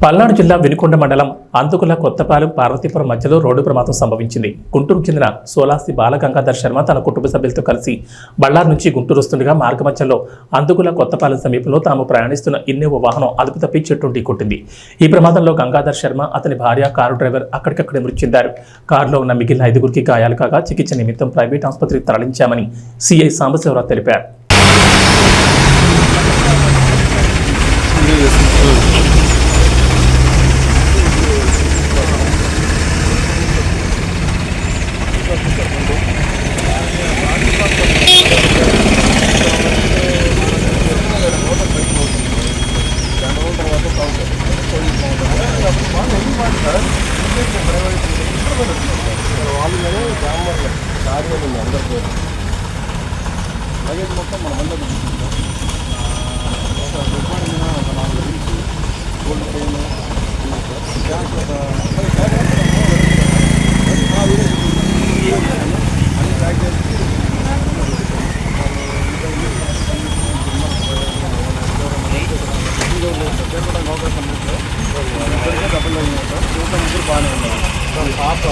పల్నాడు జిల్లా వినుకొండ మండలం అంతుకుల కొత్తపాలెం పార్వతీపురం మధ్యలో రోడ్డు ప్రమాదం సంభవించింది. గుంటూరుకు చెందిన సోలాసి బాలగంగాధర్ శర్మ తన కుటుంబ సభ్యులతో కలిసి బళ్ళారి నుంచి గుంటూరు వస్తుండగా మార్గమధ్యంలో అంతుకుల కొత్తపాలెం సమీపంలో తాము ప్రయాణిస్తున్న ఇన్నోవా వాహనం అదుపు తప్పి చెట్టు ఢీకొట్టింది. ఈ ప్రమాదంలో గంగాధర్ శర్మ, అతని భార్య, కారు డ్రైవర్ అక్కడికక్కడే మృతి చెందారు. కారులో ఉన్న మిగిలిన 5గురికి గాయాలు కాగా చికిత్స నిమిత్తం ప్రైవేట్ ఆసుపత్రికి తరలించామని సిఐ సాంబశివరావు తెలిపారు. లగేజ్ మొత్తం మన వల్ల గోల్డ్ చైన్ అన్ని ప్యాక్ చేసి డబ్బులు బాగానే ఉన్నారు. పాప